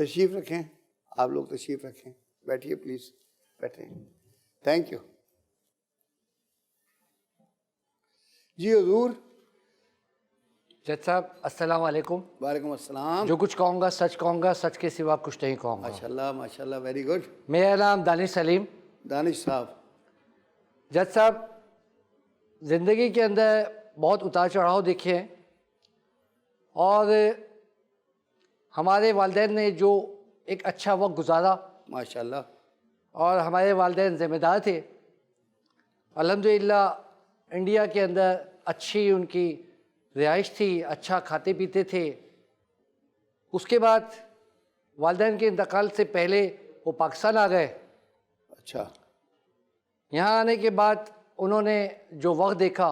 तशरीफ़ रखें, आप लोग तशरीफ़ रखें, बैठिए प्लीज़, बैठे। थैंक यू जी। हुजूर। जज साहब अस्सलाम वालेकुम। वालेकुम अस्सलाम। जो कुछ कहूँगा सच के सिवा कुछ नहीं कहूँगा। माशाल्लाह माशाल्लाह, वेरी गुड। मेरा नाम दानिश सलीम। दानिश साहब। जज साहब, ज़िंदगी के अंदर बहुत उतार चढ़ाव देखे हैं और हमारे वालिदैन ने जो एक अच्छा वक्त गुजारा, माशाल्लाह, और हमारे वालिदैन ज़िम्मेदार थे। अल्हम्दुलिल्लाह इंडिया के अंदर अच्छी उनकी रिहाइश थी, अच्छा खाते पीते थे। उसके बाद वालिदैन के इंतकाल से पहले वो पाकिस्तान आ गए। अच्छा। यहाँ आने के बाद उन्होंने जो वक्त देखा,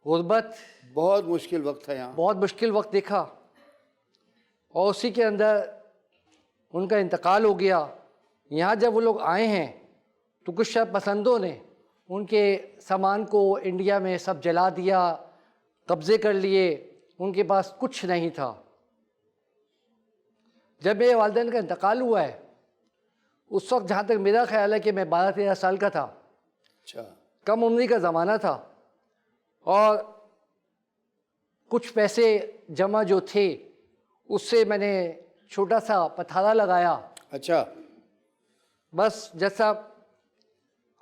गुर्बत, बहुत मुश्किल वक्त था यहाँ, बहुत मुश्किल वक्त देखा, और उसी के अंदर उनका इंतकाल हो गया। यहाँ जब वो लोग आए हैं तो कुछ शर पसंदों ने उनके सामान को इंडिया में सब जला दिया, कब्ज़े कर लिए, उनके पास कुछ नहीं था। जब मेरे वालिदैन का इंतकाल हुआ है उस वक्त जहाँ तक मेरा ख्याल है कि मैं 12-13 साल का था। अच्छा। कम उम्री का ज़माना था और कुछ पैसे जमा जो थे उससे मैंने छोटा सा पथारा लगाया। अच्छा। बस जैसा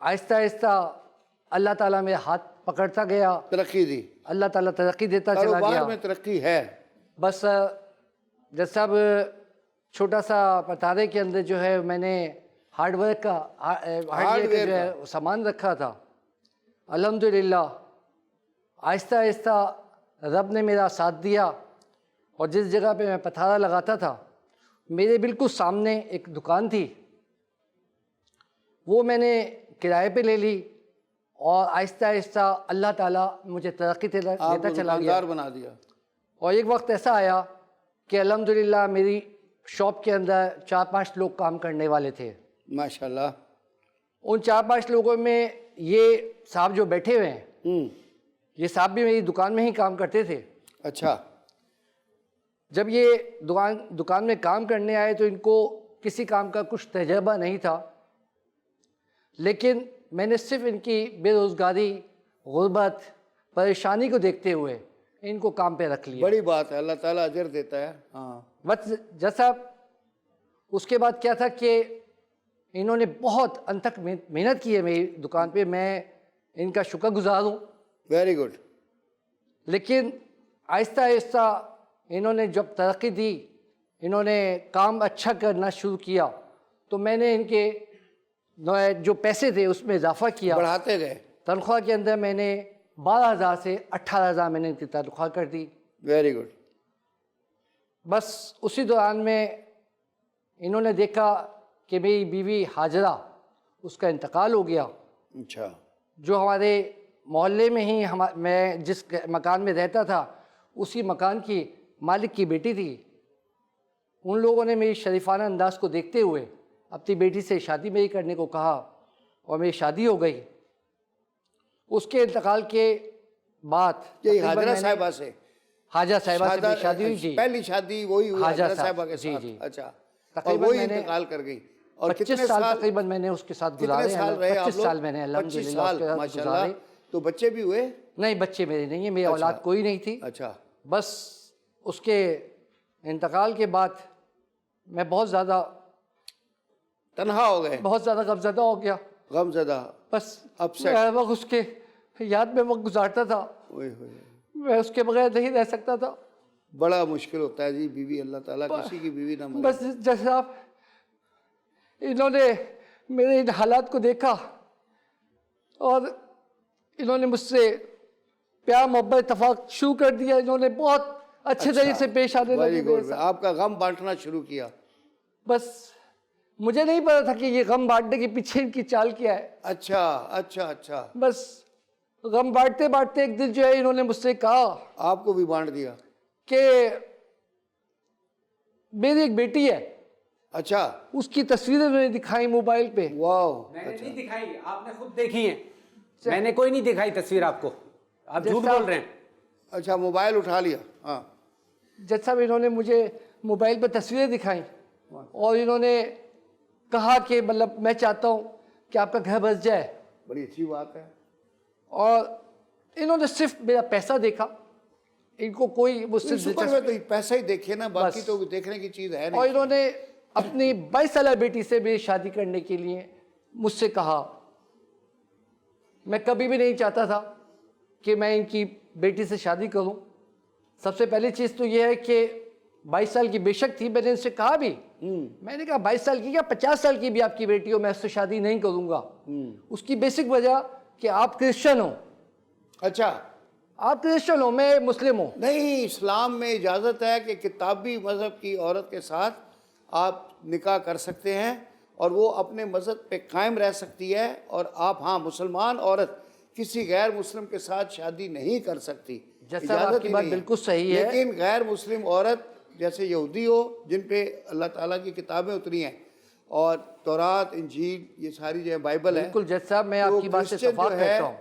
आहिस्ता आहिस्ता अल्लाह ताला मेरा हाथ पकड़ता गया, तरक्की दी, अल्लाह ताला तरक्की देता चला गया। कारोबार में तरक्की है। बस जैसा अब छोटा सा पथारे के अंदर जो है मैंने हार्डवेयर का जो है सामान रखा था। अल्हम्दुलिल्लाह आहिस्ता आहिस्ता रब ने मेरा साथ दिया और जिस जगह पे मैं पथारा लगाता था मेरे बिल्कुल सामने एक दुकान थी, वो मैंने किराए पे ले ली और आहिस्ता आहिस्ता अल्लाह ताला मुझे तरक्की देता चला गया, बना दिया। और एक वक्त ऐसा आया कि अल्हम्दुलिल्लाह मेरी शॉप के अंदर 4-5 लोग काम करने वाले थे। माशाल्लाह। उन 4-5 लोगों में ये साहब जो बैठे हुए हैं, ये साहब भी मेरी दुकान में ही काम करते थे। अच्छा। जब ये दुकान में काम करने आए तो इनको किसी काम का कुछ तजर्बा नहीं था, लेकिन मैंने सिर्फ इनकी बेरोज़गारी, गुर्बत, परेशानी को देखते हुए इनको काम पे रख लिया। बड़ी बात है, अल्लाह ताला अजर देता है। हाँ। बस जैसा उसके बाद क्या था कि इन्होंने बहुत अंत तक मेहनत की है मेरी दुकान पे, मैं इनका शुक्रगुजार हूँ। Very good. लेकिन आहिस्ता आहिस्ता इन्होंने जब तरक्की दी, इन्होंने काम अच्छा करना शुरू किया, तो मैंने इनके जो पैसे थे उसमें इजाफा किया, बढ़ाते गए। तनख्वाह के अंदर मैंने 12,000 से 18,000 मैंने इनकी तनख्वाह कर दी। Very good. बस उसी दौरान में इन्होंने देखा कि मेरी बीवी हाजरा, उसका इंतकाल हो गया। अच्छा। जो हमारे मोहल्ले में ही मैं जिस मकान में रहता था उसी मकान की मालिक की बेटी थी। उन लोगों ने मेरी शरीफाना अंदाज को देखते हुए अपनी बेटी से शादी मेरी करने को कहा और मेरी शादी हो गई। उसके इंतकाल के बाद हाजरा साहिबा से, हाजरा साहिबा से मेरी शादी हुई जी। पहली शादी वही हुई हाजरा साहिबा के साथ। जी। अच्छा। तकरीबन वही इंतकाल कर गई। और 25 साल तकरीबन मैंने उसके साथ गुजारे। 25 साल मैंने अल्हम्दुलिल्लाह माशाल्लाह। तो बच्चे भी हुए? नहीं, बच्चे मेरे नहीं है, मेरी औलाद कोई नहीं थी। अच्छा। बस उसके इंतकाल के बाद मैं बहुत ज़्यादा तन्हा हो गए, बहुत ज़्यादा गमज़दा हो गया। गमज़दा, बस अपसेट। मैं वक्त उसके याद में वक्त गुजारता था, मैं उसके बगैर नहीं रह सकता था। बड़ा मुश्किल होता है जी, बीवी, अल्लाह ताला किसी की बीवी ना मारे। बस जैसे आप इन्होंने मेरे इन हालात को देखा और इन्होंने मुझसे प्यार मोहब्बत इत्तेफाक शुरू कर दिया। इन्होंने बहुत अच्छे तरीके से पेश आने लगे। आपका गम बांटना शुरू किया। बस मुझे नहीं पता था कि ये गम बांटने के पीछे इनकी चाल क्या है। अच्छा अच्छा अच्छा। बस गम बांटते बांटते एक दिन जो है इन्होंने मुझसे कहा, आपको भी बांट दिया, कि मेरी एक बेटी है। अच्छा। उसकी तस्वीरें मैंने दिखाई मोबाइल पे। वाह। मैंने नहीं दिखाई, आपने खुद देखी है। मैंने कोई नहीं दिखाई तस्वीर आपको, आप झूठ बोल रहे हैं। अच्छा, मोबाइल उठा लिया। हाँ। जज साहब इन्होंने मुझे मोबाइल पर तस्वीरें दिखाई और इन्होंने कहा कि मतलब मैं चाहता हूँ कि आपका घर बस जाए, बड़ी अच्छी बात है। और इन्होंने सिर्फ मेरा पैसा देखा, इनको कोई मुझसे इस ऊपर में तो पैसा ही देखिए ना, बाकी बस। तो देखने की चीज है और नहीं। इन्होंने अपनी 22 साल बेटी से मेरी शादी करने के लिए मुझसे कहा। मैं कभी भी नहीं चाहता था कि मैं इनकी बेटी से शादी करूं। सबसे पहली चीज़ तो यह है कि 22 साल की बेशक थी, मैंने इनसे कहा भी, मैंने कहा 22 साल की क्या 50 साल की भी आपकी बेटी हो, मैं उससे शादी नहीं करूंगा। उसकी बेसिक वजह कि आप क्रिश्चियन हो। अच्छा, आप क्रिश्चियन हो, मैं मुस्लिम हूँ। नहीं, इस्लाम में इजाज़त है कि किताबी मज़हब की औरत के साथ आप निकाह कर सकते हैं और वो अपने मज़हब पे कायम रह सकती है, और आप, हाँ, मुसलमान औरत किसी गैर मुस्लिम के साथ शादी नहीं कर सकती। जैसा आपकी ही बात नहीं है। बिल्कुल सही है। लेकिन गैर मुस्लिम औरत जैसे यहूदी हो, जिन पे अल्लाह ताला की किताबें उतरी हैं, और तौरात, इंजील, ये सारी जो है बाइबल है, बिल्कुल जज साहब, मैं तो आपकी बात से क्रिश्चियन इत्तेफाक जो है, करता हूँ।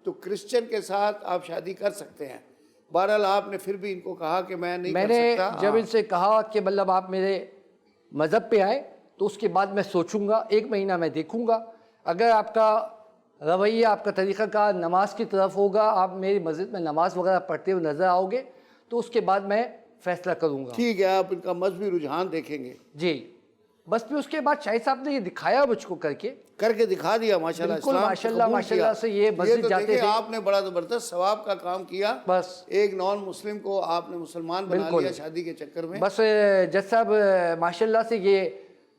तो क्रिश्चियन के साथ आप शादी कर सकते हैं। बहरहाल आपने फिर भी इनको कहा कि मैं नहीं कर मैंने सकता। जब हाँ। इनसे कहा कि मतलब आप मेरे मज़हब पे आए तो उसके बाद मैं सोचूंगा, 1 महीना मैं देखूंगा, अगर आपका रवैया, आपका तरीक़ाकार नमाज की तरफ होगा, आप मेरी मस्जिद में नमाज वगैरह पढ़ते हुए नज़र आओगे, तो उसके बाद मैं फ़ैसला करूंगा। ठीक है, आप इनका मजहबी रुझान देखेंगे। जी, बस फिर उसके बाद शाहिद साहब ने ये दिखाया मुझको करके दिखा दिया, माशाल्लाह। बिल्कुल, इस्लाम को माशाल्लाह, कबूल माशाल्लाह किया। से ये मस्जिद तो जाते देखिए, थे। आपने बड़ा ज़बरदस्त सवाब का काम किया। बस एक नॉन मुस्लिम को आपने मुसलमान बना बिल्कुल। लिया शादी के चक्कर में। बस जज साहब माशाल्लाह से ये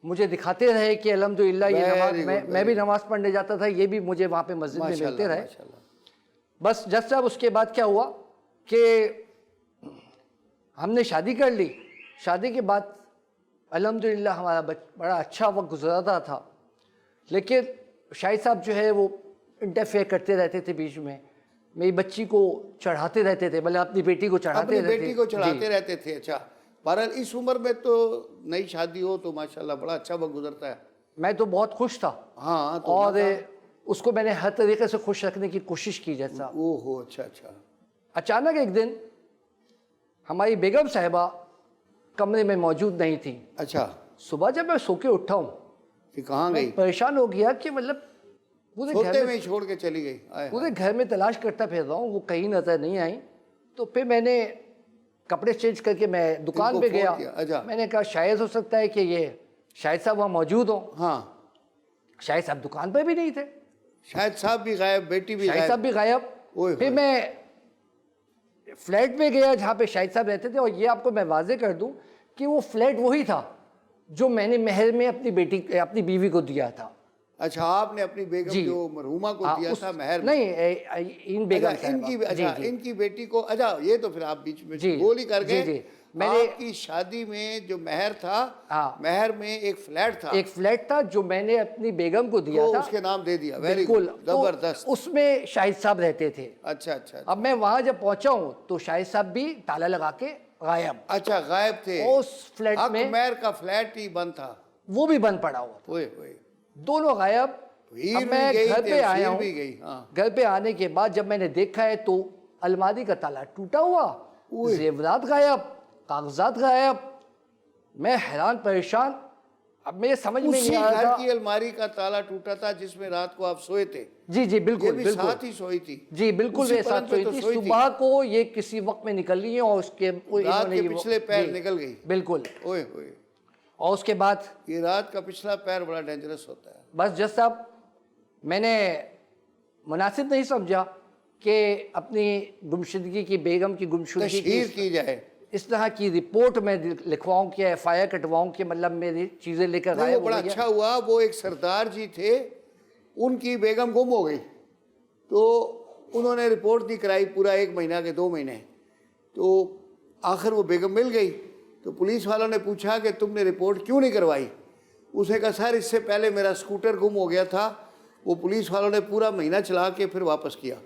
मुझे दिखाते रहे कि अल्हम्दुलिल्लाह ये नमाज, Very good, मैं भी नमाज पढ़ने जाता था, ये भी मुझे वहाँ पे मस्जिद में मिलते माशाल्लाह, रहे। माशाल्लाह। बस जज साहब उसके बाद क्या हुआ कि हमने शादी कर ली। शादी के बाद अल्हम्दुलिल्लाह हमारा बड़ा अच्छा वक्त गुजरता था, लेकिन शाहिद साहब जो है वो इंटरफेयर करते रहते थे बीच में, मेरी बच्ची को चढ़ाते रहते थे, मतलब अपनी बेटी को चढ़ाते अपनी रहते बेटी को जी। चढ़ाते रहते थे। अच्छा, बहरहाल इस उम्र में तो नई शादी हो तो माशाल्लाह बड़ा अच्छा वक्त गुजरता है। मैं तो बहुत खुश था, हाँ, तो और उसको मैंने हर तरीके से खुश रखने की कोशिश की। जैसा ओहो, अच्छा अच्छा। अचानक एक दिन हमारी बेगम साहिबा कमरे में मौजूद नहीं थी। अच्छा, सुबह जब मैं सो के उठा हूँ, कि कहाँ गई? परेशान हो गया कि मतलब पूरे सोते घर में में ही छोड़ के चली गई। आए हाय। पूरे घर में तलाश करता फिर रहा हूँ, वो कहीं नजर नहीं आई। तो फिर मैंने कपड़े चेंज करके मैं दुकान इनको पे फोन गया। किया, अच्छा। मैंने कहा शायद हो सकता है कि ये शाहिद साहब वहाँ मौजूद हों। हाँ, शाहिद साहब दुकान पर भी नहीं थे, शायद साहब भी गायब, बेटी भी शाहिद गायब। साहब भी गायब। ओए फिर होए। मैं फ्लैट में गया जहाँ पे शाहिद साहब रहते थे, और ये आपको मैं वाजे कर दूं कि वो फ्लैट वही था जो मैंने महर में अपनी बीवी को दिया था। अच्छा, आपने अपनी बेगम जी। जो मरहुमा को हाँ, दिया था महर में। नहीं, इन बेगम अच्छा, इनकी, साहिबा। जी, अच्छा, जी। इनकी बेटी को, अच्छा, ये तो फिर आप बीच में जी, गोल ही कर गए। जी, जी। मैंने- आपकी शादी में जो महर था, हाँ। महर में एक फ्लैट था, एक फ्लैट था जो मैंने अपनी बेगम को दिया तो था। उसके नाम दे दिया। वेरी बिल्कुल, गुड, तो जबरदस्त। उसमें शाहिद साहब रहते थे। अच्छा अच्छा अब मैं वहां जब पहुंचा हूं तो शाहिद साहब भी ताला लगा के गायब, अच्छा, गायब थे। उस फ्लैट हक में महर का फ्लैट ही बंद था। वो भी बंद पड़ा हुआ था, ओए ओए, दोनों गायब। हीर अब भी मैं गई, घर पे आया तफसीर हूँ, भी गई। हाँ। घर पे आने के बाद जब मैंने देखा है तो अलमारी का ताला टूटा हुआ, जेवरात गायब, कागजात गायब। मैं हैरान परेशान, अब मेरे समझ में उसी नहीं आ घर रहा की था। अलमारी का ताला टूटा था जिसमें रात को आप सोए थे। जी जी, ये बिल्कुल भी बिल्कुल साथ ही सोई थी। जी, बिल्कुल उसी मेरे साथ पलंग पे सोई तो थी। सोई थी। सुबह को ये किसी वक्त में निकल रही है और उसके रात इन्होंने के ये पिछले पैर जी, निकल गई। बिल्कुल। ओए ओए, और उसके बाद ये रात का पिछला पैर बड़ा डेंजरस होता है। बस जज साहब, मैंने मुनासिब नहीं समझा कि अपनी गुमशुदगी की, बेगम की गुमशुदगी तशहीर की की जाए। इस तरह की रिपोर्ट में लिखवाऊं कि FIR कटवाऊं कि मतलब मेरी चीज़ें लेकर नहीं, गायब वो हो बड़ा गई है। अच्छा हुआ, वो एक सरदार जी थे, उनकी बेगम गुम हो गई, तो उन्होंने रिपोर्ट नहीं कराई पूरा 1 महीना के 2 महीने, तो आखिर वो बेगम मिल गई। तो पुलिस वालों ने पूछा कि तुमने रिपोर्ट क्यों नहीं करवाई? उसने कहा सर इससे पहले मेरा स्कूटर गुम हो गया था, वो पुलिस वालों ने पूरा महीना चला के फिर वापस किया।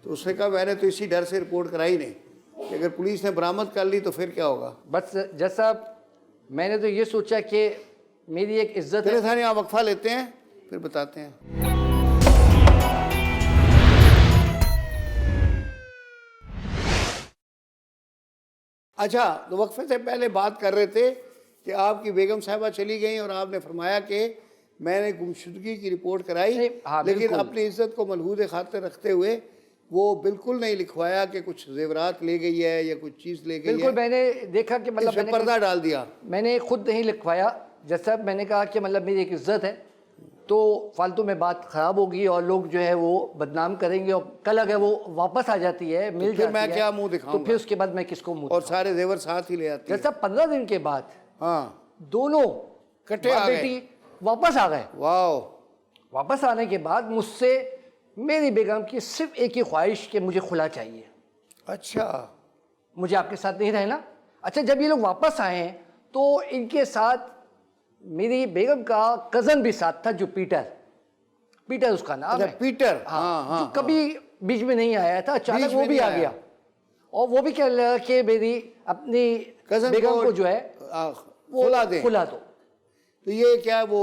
तो उसने कहा मैंने तो इसी डर से रिपोर्ट कराई नहीं, कि अगर पुलिस ने बरामद कर ली तो फिर क्या होगा। बस जज साहब, मैंने तो ये सोचा कि मेरी एक इज्जत है। चले थाने यहाँ वक्फा लेते हैं, फिर बताते हैं। अच्छा, तो वक्फे से पहले बात कर रहे थे कि आपकी बेगम साहिबा चली गई और आपने फरमाया कि मैंने गुमशुदगी की रिपोर्ट कराई, नहीं, हाँ, लेकिन बिल्कुल। अपनी इज्जत को मलहूज़ खातिर रखते हुए वो बिल्कुल नहीं लिखवाया कि कुछ जेवरात ले गई है या कुछ चीज़ ले गई बिल्कुल है, मैंने देखा कि मतलब इसमें पर्दा डाल दिया। मैंने खुद नहीं लिखवाया। जैसा मैंने कहा कि मतलब मेरी एक इज्जत है, तो फालतू में बात ख़राब होगी और लोग जो है वो बदनाम करेंगे, और कल अगर वो वापस आ जाती है, मिल फिर जाती मैं है, क्या मुंह दिखाऊंगा? तो फिर उसके बाद मैं किसको मुंह और सारे जेवर साथ ही ले आती है। जैसा 15 दिन के बाद हाँ, दोनों इकट्ठे बाप आ गए। बेटी वापस आ गए। वाह, वापस आने के बाद मुझसे मेरी बेगम की सिर्फ एक ही ख्वाहिश कि मुझे खुला चाहिए, अच्छा, मुझे आपके साथ नहीं रहना। अच्छा, जब ये लोग वापस आए हैं तो इनके साथ मेरी बेगम का कज़न भी साथ था, जो पीटर उसका नाम अच्छा है। पीटर, हाँ हाँ, जो कभी बीच में नहीं आया था, अचानक बीच वो में भी नहीं आ आया। गया और वो भी कह रहा कि मेरी अपनी कज़न बेगम को जो है वो खुला दे। खुला दो। तो ये क्या वो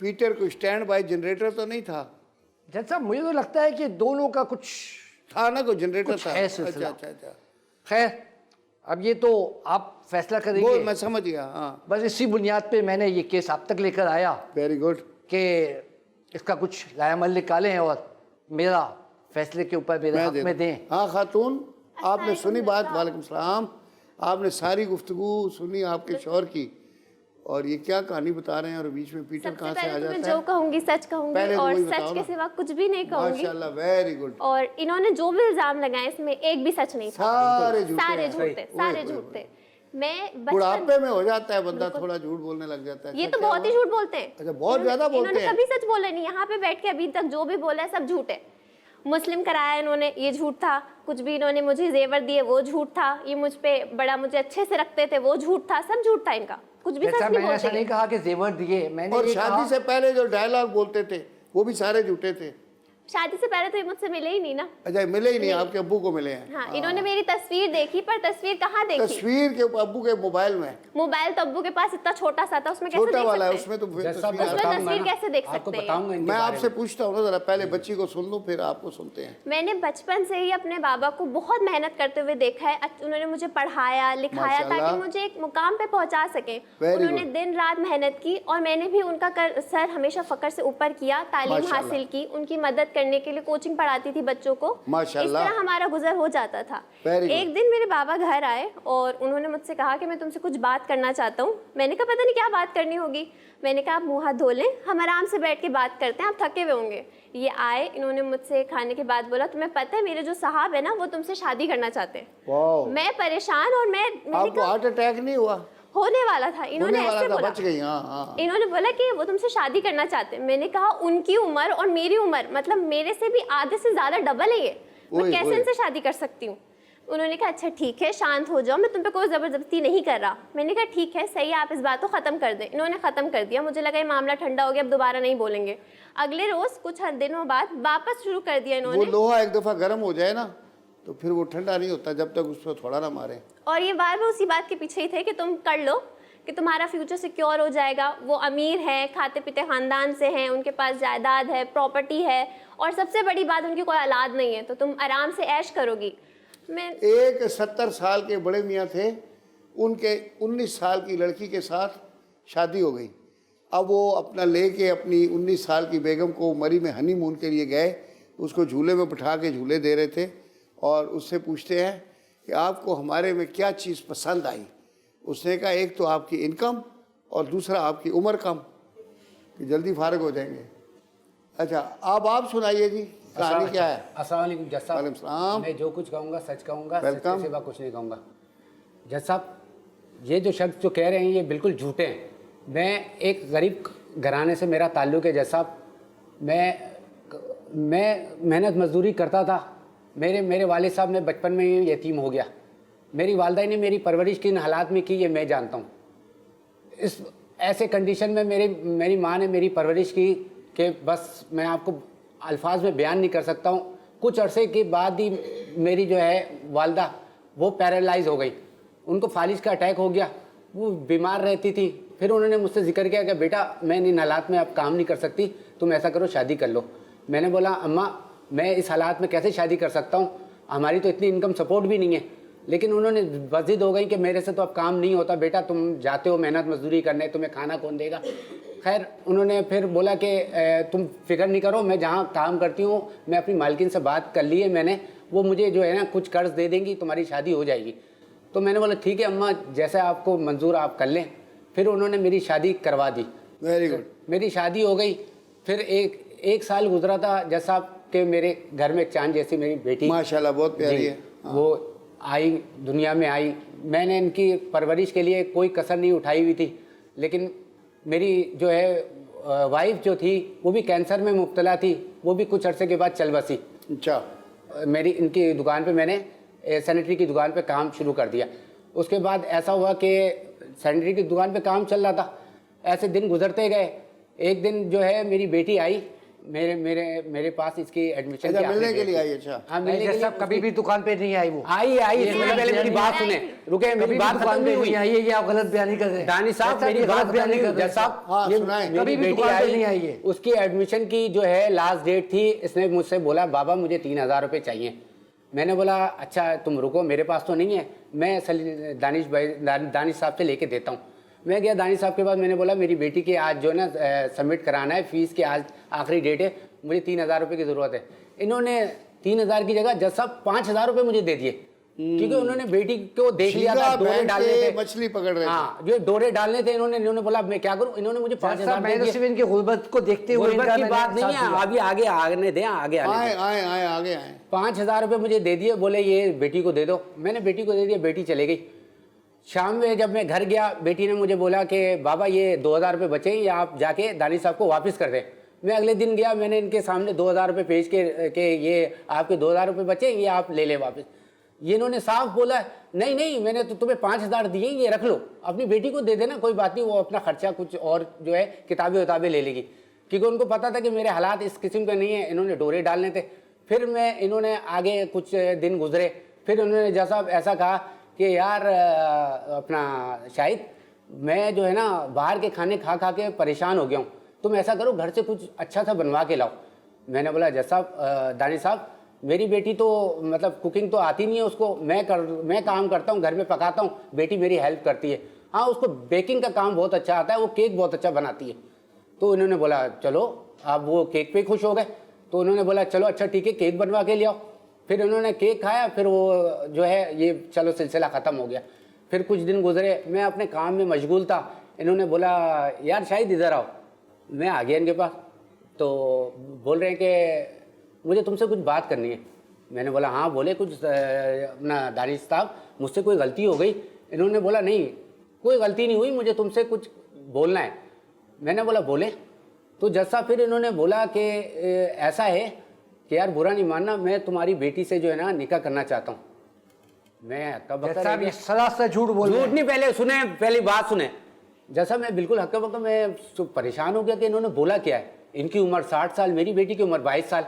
पीटर को स्टैंड बाय जनरेटर तो नहीं था? जैसा मुझे तो लगता है कि दोनों का कुछ था ना, कोई जनरेटर कुछ था। है अच्छा सिलसिला। अच्छा अच्छा, खैर, अब ये तो आप फैसला वो करेंगे। मैं समझ गया। हाँ, बस इसी बुनियाद पे मैंने ये केस आप तक लेकर आया वेरी गुड। कि इसका कुछ लायामल निकालें और मेरा फैसले के ऊपर मेरे हक में दें। हाँ खातून, आपने सुनी बात? वालेकुम सलाम। आपने सारी गुफ्तगू सुनी आपके शौहर की, और ये क्या कहानी बता रहे हैं, और बीच में पीटर सबसे कहाँ से आ पहले तो मैं जाता जो है? कहूंगी सच कहूंगी पहले तो और वही सच बताओ के ना। सिवा कुछ भी नहीं कहूंगी। माशाल्लाह, वेरी गुड। और इन्होंने जो भी इल्जाम लगाए इसमें एक भी सच नहीं था। सारे झूठे सारे हैं। झूठ थे, सारे ओए, झूठ ओए, थे। मैं बचपन बुढ़ापे में हो जाता है बंदा, थोड़ा झूठ बोलने लग जाता है। ये क्या तो क्या बहुत ही हुआ? झूठ बोलते हैं। अच्छा, बहुत ज्यादा बोलते इन्होंने हैं। कभी सच बोला नहीं। यहाँ पे बैठ के अभी तक जो भी बोला है सब झूठ है। मुस्लिम कराया इन्होंने, ये झूठ था। कुछ भी इन्होंने मुझे जेवर दिए, वो झूठ था। ये मुझ पे बड़ा मुझे अच्छे से रखते थे, वो झूठ था। सब झूठ था इनका, कुछ भी जैसा सच नहीं मैंने ऐसा बोलते नहीं ये। कहा कि जेवर दिए, मैंने और ये शादी कहा से पहले जो डायलॉग बोलते थे वो भी सारे झूठे थे। शादी से पहले तो ये मुझसे मिले ही नहीं ना। अच्छा, मिले ही नहीं, आपके अब्बू को मिले हैं? हाँ, इन्होंने मेरी तस्वीर देखी, पर तस्वीर कहाँ देखी? तस्वीर के अब्बू के मोबाइल में, मोबाइल तो अब्बू के पास इतना छोटा सा था, उसमें कैसे छोटा देख वाला है, सकते हैं? उसमें तो फिर जैसा तस्वीर उसमें आ- बताऊंगा तस्वीर ना, कैसे देख आपको सकते हैं? बताऊंगा इनके मैं बारे आपसे में। पूछता हूँ ना, जरा पहले बच्ची को सुन लो फिर आपको सुनते हैं। मैंने बचपन से ही अपने बाबा को बहुत मेहनत करते हुए देखा है। उन्होंने मुझे पढ़ाया लिखाया माशाल्लाह। ताकि मुझे एक मुकाम पे पहुंचा सकें। Very उन्होंने good. दिन रात मेहनत की और मैंने भी उनका सर हमेशा फकर से ऊपर किया। तालीम माशाल्लाह। हासिल की, उनकी मदद करने के लिए कोचिंग पढ़ाती थी बच्चों को। इस माशाल्लाह। तरह हमारा गुजर हो जाता था। Very good. एक दिन मेरे बाबा घर आए और उन्होंने मुझसे कहा कि मैं तुमसे कुछ बात करना चाहता हूँ। मैंने कहा पता नहीं क्या बात करनी होगी। मैंने कहा आप मुँह हाथ धो लें, हम आराम से बैठ के बात करते हैं, आप थके हुए होंगे। ये आए, इन्होंने मुझसे खाने के बाद बोला तुम्हें पता है मेरे जो साहब है ना वो तुमसे शादी करना चाहते हैं। वाह, मैं परेशान और मैंने आपको कहा हार्ट अटैक नहीं हुआ? होने वाला था। इन्होंने होने वाला ऐसे था, बोला, बच गई। हाँ हाँ, इन्होंने बोला कि वो तुमसे शादी करना चाहते हैं। मैंने कहा उनकी उम्र और मेरी उम्र मतलब मेरे से भी आधे से ज्यादा डबल है ये, मैं ओए, कैसे ओए। इनसे शादी कर सकती हूँ? उन्होंने कहा अच्छा ठीक है, शांत हो जाओ, मैं तुम पे कोई ज़बरदस्ती नहीं कर रहा। मैंने कहा ठीक है, सही है, आप इस बात को ख़त्म कर दें। इन्होंने ख़त्म कर दिया। मुझे लगा ये मामला ठंडा हो गया, अब दोबारा नहीं बोलेंगे। अगले रोज़ कुछ दिनों बाद वापस शुरू कर दिया वो इन्होंने। लोहा एक दफ़ा गर्म हो जाए ना तो फिर वो ठंडा नहीं होता जब तक उस पर थोड़ा ना मारे। और ये बार बार उसी बात के पीछे ही थे कि तुम कर लो कि तुम्हारा फ्यूचर सिक्योर हो जाएगा। वो अमीर हैं, खाते पीते ख़ानदान से हैं, उनके पास जायदाद है, प्रॉपर्टी है, और सबसे बड़ी बात उनकी कोई औलाद नहीं है, तो तुम आराम से ऐश करोगी। मैं एक 70 साल के बड़े मियाँ थे, उनके 19 साल की लड़की के साथ शादी हो गई। अब वो अपना लेके अपनी 19 साल की बेगम को मरी में हनीमून के लिए गए। उसको झूले में बिठा के झूले दे रहे थे और उससे पूछते हैं कि आपको हमारे में क्या चीज़ पसंद आई? उसने कहा एक तो आपकी इनकम और दूसरा आपकी उम्र कम, कि जल्दी फारिग हो जाएंगे। अच्छा, अब आप सुनाइए जी, कहानी क्या है? अस्सलाम वालेकुम जज साहब। वालेकुम सलाम। मैं जो कुछ कहूँगा सच कहूँगा, सच वेलकम। के सिवा कुछ नहीं कहूँगा। जज साहब, ये जो शख्स जो कह रहे हैं ये बिल्कुल झूठे हैं। मैं एक गरीब घराने से मेरा ताल्लुक़ है जज साहब। मैं मेहनत मजदूरी करता था। मेरे वालिद साहब ने बचपन में ही यतीम हो गया। मेरी वालदा ने मेरी परवरिश किन हालात में की ये मैं जानता हूँ। इस ऐसे कंडीशन में मेरी माँ ने मेरी परवरिश की कि बस मैं आपको अल्फाज में बयान नहीं कर सकता हूँ। कुछ अरसे के बाद ही मेरी जो है वालदा वो पैरालाइज हो गई, उनको फालिज का अटैक हो गया, वो बीमार रहती थी। फिर उन्होंने मुझसे जिक्र किया कि बेटा मैं इन हालात में अब काम नहीं कर सकती, तुम ऐसा करो शादी कर लो। मैंने बोला अम्मा मैं इस हालात में कैसे शादी कर सकता हूँ, हमारी तो इतनी इनकम सपोर्ट भी नहीं है। लेकिन उन्होंने बजिद हो गई कि मेरे से तो अब काम नहीं होता बेटा, तुम जाते हो मेहनत मजदूरी करने, तुम्हें खाना कौन देगा। खैर उन्होंने फिर बोला कि तुम फिक्र नहीं करो, मैं जहाँ काम करती हूँ मैं अपनी मालकिन से बात कर ली है मैंने, वो मुझे जो है ना कुछ कर्ज दे देंगी, तुम्हारी शादी हो जाएगी। तो मैंने बोला ठीक है अम्मा, जैसे आपको मंजूर आप कर लें। फिर उन्होंने मेरी शादी करवा दी। Very good. मेरी शादी हो गई। फिर एक साल गुजरा था जज साहब के मेरे घर में एक चांद जैसी मेरी बेटी माशाल्लाह बहुत प्यारी है। वो आई, दुनिया में आई। मैंने इनकी परवरिश के लिए कोई कसर नहीं उठाई हुई थी। लेकिन मेरी जो है वाइफ जो थी वो भी कैंसर में मुब्तला थी, वो भी कुछ अरसे के बाद चल बसी। अच्छा। मेरी इनकी दुकान पे मैंने सैनिटरी की दुकान पे काम शुरू कर दिया। उसके बाद ऐसा हुआ कि सैनिटरी की दुकान पे काम चल रहा था, ऐसे दिन गुजरते गए। एक दिन जो है मेरी बेटी आई मेरे मेरे मेरे पास, इसकी एडमिशन अच्छा मिलने के लिए आई। अच्छा हाँ, मिलने के लिए। सब कभी भी दुकान पे नहीं आई वो। आई इसमें पहले मेरी बात सुने, रुके, मेरी बात खत्म नहीं हुई। आई है, ये आप गलत बयानी कर रहे हैं। दानी साहब मेरी बात बयान नहीं कर रहे साहब। हाँ, ये सुनाएं। मेरी कभी भी बेटी दुकान पे नहीं आई आई, है। उसकी एडमिशन की जो है लास्ट डेट थी। इसने मुझसे बोला बाबा मुझे 3,000 रुपये चाहिए। मैंने बोला अच्छा तुम रुको, मेरे पास तो नहीं है, मैं दानिश साहब से लेके देता हूँ। मैं गया दानिश साहब के पास, मैंने बोला मेरी बेटी के आज जो है ना सबमिट कराना है, फीस की आज आखिरी डेट है, मुझे 3,000 रुपये की ज़रूरत है। इन्होंने 3,000 की जगह जज साहब 5,000 रुपये मुझे दे दिए, क्योंकि उन्होंने बेटी को देख लिया था, डोरे डालने थे, मछली पकड़ रहे थे। हाँ जो डोरे डालने थे इन्होंने बोला मैं क्या करूँ, इन्होंने मुझे 5,000 दे दिए। सिर्फ इनकी गुर्बत को देखते हुए गुर्बत इनका की मैंने बात नहीं साथ है, दिया। अभी आगे आने दें, आगे आने आए दें। आए आए आगे आए। 5,000 रुपये मुझे दे दिए, बोले ये बेटी को दे दो। मैंने बेटी को दे दिया, बेटी चले गई। शाम में जब मैं घर गया, बेटी ने मुझे बोला कि बाबा ये 2,000 रुपये बचे, ये आप जाके दानिश साहब को वापस कर दें। मैं अगले दिन गया, मैंने इनके सामने 2,000 रुपये पेश के ये आपके 2,000 रुपये बचे, ये आप ले लें वापस। ये इन्होंने साफ बोला नहीं नहीं, मैंने तो तुम्हें 5,000 दिए, ये रख लो, अपनी बेटी को दे देना, कोई बात नहीं, वो अपना खर्चा कुछ और जो है किताबें उताबें ले लेगी, क्योंकि उनको पता था कि मेरे हालात इस किस्म के नहीं है। इन्होंने डोरे डालने थे। फिर इन्होंने आगे कुछ दिन गुजरे, फिर उन्होंने जैसा ऐसा कहा कि यार अपना शाहिद मैं जो है ना बाहर के खाने खा खा के परेशान हो गया हूँ, तुम ऐसा करो घर से कुछ अच्छा सा बनवा के लाओ। मैंने बोला जैसा दानिश साहब मेरी बेटी तो मतलब कुकिंग तो आती नहीं है उसको, मैं काम करता हूँ, घर में पकाता हूँ, बेटी मेरी हेल्प करती है। हाँ उसको बेकिंग का काम बहुत अच्छा आता है, वो केक बहुत अच्छा बनाती है। तो इन्होंने बोला चलो, आप वो केक पे खुश हो गए, तो उन्होंने बोला चलो अच्छा ठीक है केक बनवा के ले आओ। फिर उन्होंने केक खाया, फिर वो जो है ये चलो सिलसिला ख़त्म हो गया। फिर कुछ दिन गुजरे, मैं अपने काम में मशगूल था। इन्होंने बोला यार शायद इधर आओ। मैं आ गया इनके पास, तो बोल रहे हैं कि मुझे तुमसे कुछ बात करनी है। मैंने बोला हाँ बोले, कुछ अपना दानिश साहब मुझसे कोई गलती हो गई। इन्होंने बोला नहीं कोई गलती नहीं हुई, मुझे तुमसे कुछ बोलना है। मैंने बोला बोले। तो जैसा फिर इन्होंने बोला कि ऐसा है कि यार बुरा नहीं मानना, मैं तुम्हारी बेटी से जो है ना निकाह करना चाहता हूँ। मैं ये सरासर झूठ बोल रहे झूठ हैं। नहीं, पहले सुने, पहली बात सुने। जैसा मैं बिल्कुल हक्का बक्का, मैं परेशान हो गया कि इन्होंने बोला क्या है। इनकी उम्र 60 साल, मेरी बेटी की उम्र 22 साल।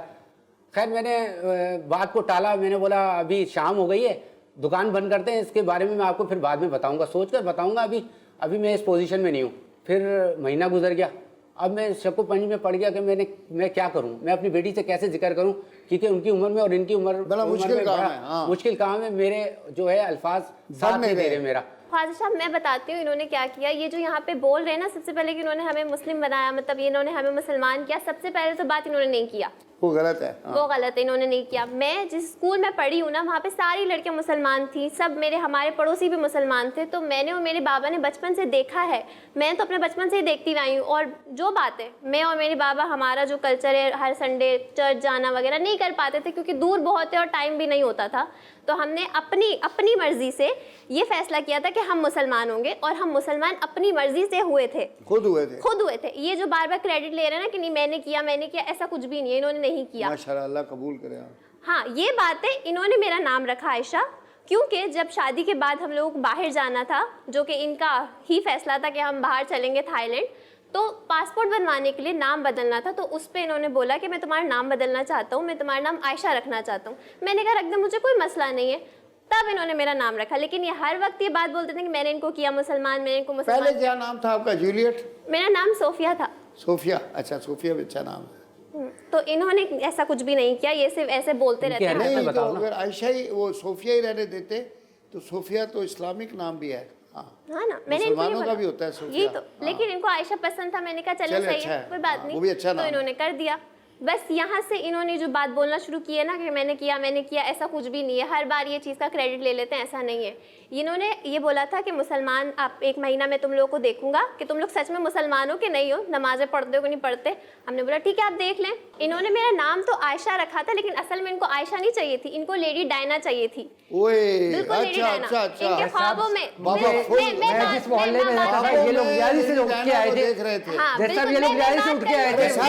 खैर मैंने बात को टाला। मैंने बोला अभी शाम हो गई है, दुकान बंद करते हैं, इसके बारे में मैं आपको फिर बाद में बताऊंगा, सोच कर बताऊंगा, अभी मैं इस पोजीशन में नहीं हूँ। फिर महीना गुजर गया। अब मैं शक्को पंज में पड़ गया कि मैं क्या करूं, मैं अपनी बेटी से कैसे जिक्र करूं, क्योंकि उनकी उम्र में और इनकी उम्र बड़ा मुश्किल काम है। हाँ। मुश्किल काम है। मेरे जो है अल्फाज साथ नहीं दे रहे मेरा। ख्वाजा साहब मैं बताती हूँ इन्होंने क्या किया। ये जो यहाँ पे बोल रहे हैं ना, सबसे पहले कि इन्होंने हमें मुस्लिम बनाया, मतलब ये इन्होंने हमें मुसलमान किया, सबसे पहले तो बात इन्होंने नहीं किया, वो गलत है। हाँ। वो गलत है, इन्होंने नहीं किया। मैं जिस स्कूल में पढ़ी हूँ ना, वहाँ पे सारी लड़कियाँ मुसलमान थी, सब हमारे पड़ोसी भी मुसलमान थे। तो मैंने और मेरे बाबा ने बचपन से देखा है, मैं तो अपने बचपन से ही देखती आई हूँ। और जो बात है, मैं और मेरे बाबा, हमारा जो कल्चर है हर संडे चर्च जाना वगैरह नहीं कर पाते थे, क्योंकि दूर बहुत है और टाइम भी नहीं होता था। तो हमने अपनी मर्जी से ये फैसला किया था कि हम मुसलमान होंगे, और हम मुसलमान अपनी मर्जी से हुए थे, खुद हुए थे। ये जो बार बार क्रेडिट ले रहे हैं ना कि नहीं मैंने किया, ऐसा कुछ भी नहीं है, इन्होंने नहीं किया। माशाल्लाह, अल्लाह कबूल करे। हाँ ये बात है, इन्होंने मेरा नाम रखा आयशा, क्योंकि जब शादी के बाद हम लोगों को बाहर जाना था, जो कि इनका ही फैसला था कि हम बाहर चलेंगे थाईलैंड, तो पासपोर्ट बनवाने के लिए नाम बदलना था। तो उस पर इन्होंने बोला कि मैं तुम्हारा नाम बदलना चाहता हूँ, मैं तुम्हारा नाम आयशा रखना चाहता हूँ। मैंने कहा रख दे, मुझे कोई मसला नहीं है। तब इन्होंने मेरा नाम रखा। लेकिन ये हर वक्त ये बात बोलते थे कि मैंने इनको किया मुसलमान, मैंने इनको मुसलमान। पहले क्या नाम था आपका? जूलियट? मेरा नाम सोफिया था। सोफिया? अच्छा, सोफिया भी अच्छा नाम है। तो इन्होंने ऐसा कुछ भी नहीं किया, ये सिर्फ ऐसे बोलते रहते हैं। नहीं तो अगर आयशा ही, वो सोफिया ही रहने देते तो सोफिया तो इस्लामिक नाम भी है। हाँ हाँ ना, मैंने इनको ये मुसलमानों का बोला। भी होता है यही सोफिया। तो, हाँ। लेकिन इनको आयशा पसंद था, मैंने कहा चलो चले, सही अच्छा है, है। कोई बात हाँ, नहीं, वो भी अच्छा तो नाम है। इन्होंने कर दिया। बस यहाँ से इन्होंने जो बात बोलना शुरू की है ना कि मैंने किया, ऐसा कुछ भी नहीं है। हर बार ये चीज़ का क्रेडिट ले लेते हैं, ऐसा नहीं है। इन्होंने ये बोला था कि मुसलमान, आप 1 महीना में तुम लोगों को देखूंगा कि तुम लोग सच में मुसलमान हो कि नहीं हो, नमाजें पढ़ते हो कि नहीं पढ़ते। हमने बोला ठीक है आप देख लें। इन्होंने मेरा नाम तो आयशा रखा था, लेकिन असल में इनको आयशा नहीं चाहिए थी, इनको लेडी डायना चाहिए थी। ओए बिल्कुल लेडी अच्छा डायना। अच्छा अच्छा। इनके ख्वाबों में बाबा, मैं जिस मोहल्ले में रहता था, ये लोग यारी से उठ के आए थे। देख रहे थे। हाँ, जैसा बिल्कुल, ये लोग मैं यारी बात से उठ के कर आए रही थे, हूँ।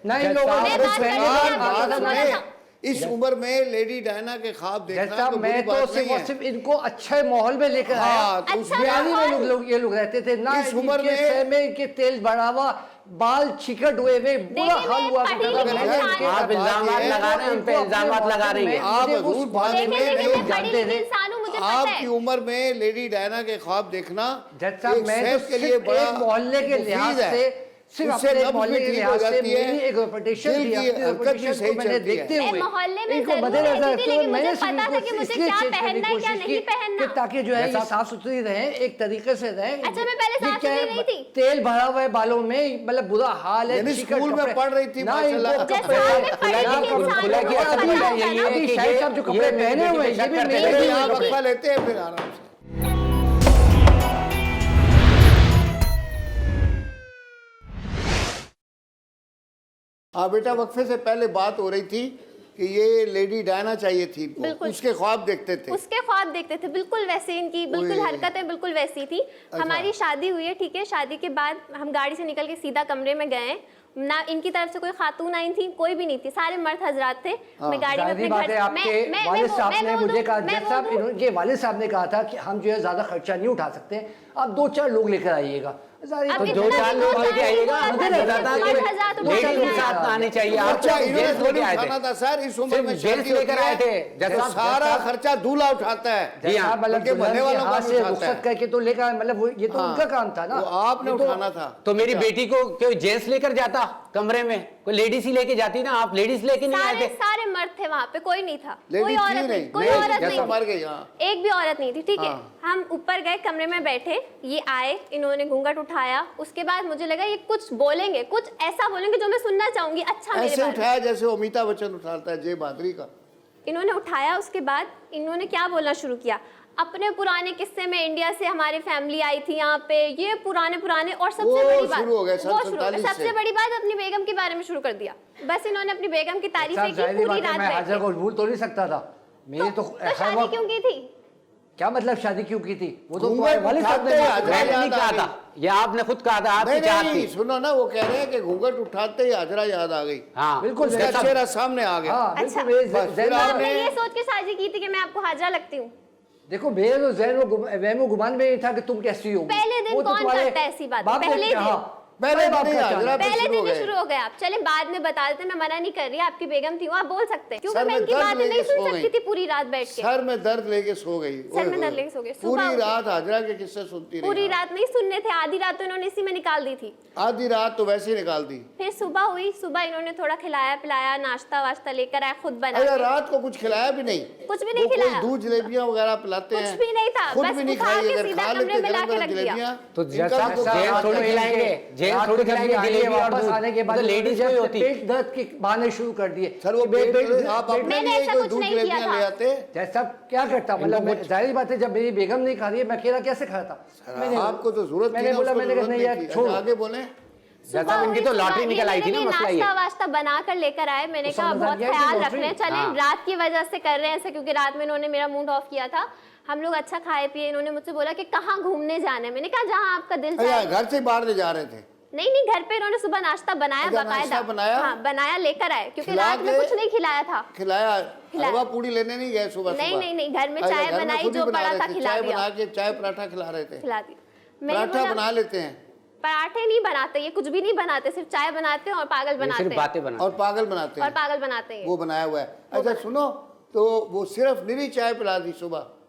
ना इन लोगों ने मैं कुछ बात पहने कर रही थे, हूँ। आता था बात ना। सुने, इस उम्र में लेडी डायना के ख्वाब देखना जैसा तो मैं बुरी तो बात सिर्फ नहीं और है। सिर्फ इनको अच्छे माहौल में लेकर हाँ, आया। तो उस अच्छा बिहारी में माहौल। ये लोग रहते थे ना, इस उम्र इनके में- सर में इनके तेल बढ़ावा, बाल चिकट हुए बुरा देखिए, हाल मैं हुआ पढ़ी करता था। लिखी मैंने इंसान इनके हूँ। आप इल्जामात है, लगा रहे हैं, हम पे इनको इल्जामात अपने लगा रही मोहल्ले हैं। में आप मुझे हजूर उस बात बारे में में नहीं लोग पढ़ी जानते लिखी थे। इंसान हूँ, मुझे पता आपकी है। उम्र में लेडी डायना के ख्वाब देखना जज साहब, एक मैं सेहत तो के लिए सिर्फ बड़ा एक मोहल्ले के मुफीद लिहाज है। से, सिर्फ उससे अपने नब्ज मोहल्ले भी के ठीक लिहाज हो से जाती है, मेरी एक रेपुटेशन दिल थी, की अपनी हरकत भी रेपुटेशन सही को मैंने चलती है। देखते मैं हुए मोहल्ले में इनको जरूर मद्देनजर रहती थी, रखते हुए लेकिन मैंने मुझे सिर्फ पता था इनको कि मुझे इसलिए क्या चेंज करने की पहनना है, क्या कोशिश नहीं की पहनना। कि ताकि जो है ये जैसा- साफ सुथरी रहे, एक तरीके से रहे। अच्छा, मैं पहले ये साफ क्या है, सुथरी नहीं थी। तेल भरा हुआ है बालों में, मतलब बुरा हाल है। यानी चिकट स्कूल में कपड़े- पढ़ रही थी, ना माशाल्लाह। इनको जैसा कपड़े- मैं पढ़ी ना लिखी कपड़े- इंसान खुला हूँ, की मुझे असल पता वजह होगा यही ना। है अभी कि शायद ये- साहब जो ये कपड़े मेरी पहने बेटी हुए हैं, पे ये शक भी करते मेरे थे। लिए यहाँ कपड़े- वक्फा लेते हैं फिर आराम से। हाँ बेटा, वक्फे से पहले बात हो रही थी कि ये लेडी डायना चाहिए थी इनको, बिल्कुल। उसके ख्वाब देखते थे। उसके ख्वाब देखते थे, बिल्कुल वैसे इनकी बिल्कुल ओए। हरकतें बिल्कुल वैसी थी। हमारी शादी हुई है, ठीक है, शादी के बाद हम गाड़ी से निकल के सीधा कमरे में गए ना, इनकी तरफ से कोई खातून आई थी, कोई भी नहीं थी, सारे मर्द हजरात थे। मैं गाड़ी में जाहिर अपने बात है, घर आपके वालिद साहब ने मुझे कहा, जज साहब मैं इनके वालिद साहब ने कहा था कि हम जो है ज्यादा खर्चा नहीं उठा सकते, आप 2-4 लोग लेकर आइएगा। जाहिर अब तो इतना 2-4 लोग भी लेके आइएगा, मर्द मुझे हजरात लगता था मर्द कि हजरात उठा लेडीज के के आए। साथ आने चाहिए। आप खर्चा तो इन्होंने जेंट्स थोड़ी लेके आए उठाना थे। था सर, इस उम्र सिर्फ में जेंट्स शादी लेकर होती आए थे। है, जज तो साहब- सारा खर्चा दूल्हा उठाता है। जज साहब मतलब बल्कि दुल्हन भले के वालों का हाथ भी से उठाता है। रुखसत करके तो लेकर, मतलब वो ये तो हाँ, उनका काम था ना, वो आपने ये तो- उठाना था। तो मेरी बेटी को कोई जेंट्स लेकर जाता कमरे में, कोई लेडीज ही लेके जाती ना, आप लेडीज लेके नहीं आए सारे थे। सारे मर्द थे वहाँ पे, कोई नहीं था, लेडीज कोई थी औरत नहीं, कोई नहीं, औरत जैसा नहीं मर थी। गई। हाँ, एक भी औरत नहीं थी, ठीक है। हाँ। हम ऊपर गए, कमरे में बैठे, ये आए, इन्होंने घूंघट उठाया। उसके बाद मुझे लगा ये कुछ बोलेंगे, कुछ ऐसा बोलेंगे जो मैं सुनना चाहूंगी। अच्छा मेरे ऐसे बारे में उठाया जैसे अमिताभ बच्चन उठाता है जय बहादुरी का। इन्होंने उठाया। उसके बाद इन्होंने क्या बोलना शुरू किया, अपने पुराने किस्से में, इंडिया से हमारी फैमिली आई थी यहाँ पे, ये पुराने और सबसे वो बड़ी बात, शुरू हो गए सन वो शुरू हो गए। 47 सबसे से। बड़ी बात अपनी बेगम के बारे में शुरू कर दिया। बस इन्होंने अपनी बेगम की तारीफें साहब की जाहिर पूरी बात है, रात मैं बैठ हाजिर के। को भूल तो नहीं सकता था। मेरी तो हर शादी वक्त- क्यों की थी? क्या मतलब शादी क्यों की थी? वो तो घूंघट वालिद साहब ने उठाते कहा था। हाजिरा मैंने नहीं याद आ कहा गई। था, ये आपने खुद कहा था, आपकी नहीं चाहत नहीं, थी। सुनो ना, वो कह रहे हैं कि घूंघट उठाते ही हाजरा याद आ गई। हाँ बिल्कुल उसका जैसा- चेहरा सामने आ गया। हाँ, अच्छा। बिल्कुल मेरे बस, ज़हन फिर में- आपने- मैं ये सोच के शादी की थी कि मैं आपको हाजरा लगती हूँ। देखो मेरे तो ज़हन में वहमो गुमान में ये था कि तुम कैसी होगी। पहले दिन वो तो कौन तुम्हारे करता है ऐसी बात? बाप ने पहले किया, दिन। हाँ। पहले बाप दिन का ही चाल है। हाजरा पहले शुरू दिन हो ही गए। शुरू हो गए। आप चले बाद में बता देते, मैं मना नहीं कर रही, आपकी बेगम थी वो, आप बोल सकते हैं, क्योंकि सर मैं में इनकी दर्द बातें लेके नहीं सुन सो सकती गई। थी पूरी रात बैठ के। सर में दर्द लेके सो गई। सर में दर्द लेके सो गई। सुबह पूरी उठी। रात हाजरा के किस्से सुनती रही। पूरी रात नहीं सुनने थे, आधी रात तो इन्होंने इसी में निकाल दी थी। आधी रात तो वैसे ही निकाल दी। फिर सुबह हुई, सुबह इन्होंने थोड़ा खिलाया पिलाया, नाश्ता वाश्ता लेकर आए, खुद बना अरे के। रात को कुछ खिलाया भी नहीं। कुछ भी नहीं वो कोई खिलाया। दूध जलेबियां वगैरह पिलाते कुछ हैं। भी नहीं था, खुद बस भी नहीं उठा खाई। के अगर सीधा खा कमरे लेते में ला के गरम रख दिया। जलेबियां तो इनका जैसा भी तो जेंट्स रात थोड़ी को खिलाएंगे, जेंट्स थोड़ी खिलाएंगे जलेबी और दूध। आने के बाद तो लेडीज कोई होती। पेट दर्द के बहाने शुरू कर दिए। सर वो पेट- पेट- आप अपने मैंने लिए ऐसा कोई कुछ दूध नहीं किया जलेबियां था। ले आते। जैसा क्या करता, मतलब मैं- जाहिर बात है जब मेरी बेगम नहीं खा रही है, मैं अकेला कैसे खाता? आपको तो जरूरत थी मैंने ना, बोला, उसको मैंने कहा जरूरत नहीं नहीं यार थी। छोड़ो। अच्छा, आगे बोले। जैसा उनकी तो लॉटरी निकल आई थी ना, मसला ये। नाश्ता वास्ता बना कर लेकर आए। मैंने तो कहा समझ बहुत गया कि ख्याल लॉटरी- रख रहे हैं, चलें हाँ। रात की वजह से कर रहे हैं ऐसा, क्योंकि रात में इन्होंने मेरा मूड ऑफ किया था। हम लोग अच्छा खाए पिए। इन्होंने मुझसे बोला कि कहाँ घूमने जाना है। मैंने कहा जहाँ आपका दिल अच्छा, चाहे। घर से बाहर ले जा रहे थे। नहीं घर पे इन्होंने सुबह नाश्ता बनाया, अच्छा, बाकायदा नाश्ता बनाया? हाँ बनाया, लेकर आए, क्योंकि खिला रात में के- कुछ नहीं खिलाया था। खिलाया? खिलाया। हलवा पूड़ी लेने नहीं गए सुबह नहीं, सुबह? नहीं, नहीं, घर में अच्छा, चाय घर में बनाई, खुद ही जो बना पड़ा रहे था थे, खिला चाय दिया। बना के चाय पराठा खिला रहे थे। खिला दी। मैंने पराठा बोला बना लेते हैं पराठे नहीं बनाते, ये कुछ भी नहीं बनाते, सिर्फ चाय बनाते हैं और पागल बनाते सिर्फ हैं। बातें बना। और पागल बनाते और हैं। पागल बनाते हैं। वो बनाया हुआ है। अच्छा सुनो, तो वो सिर्फ निरी चाय पिला दी सुबह?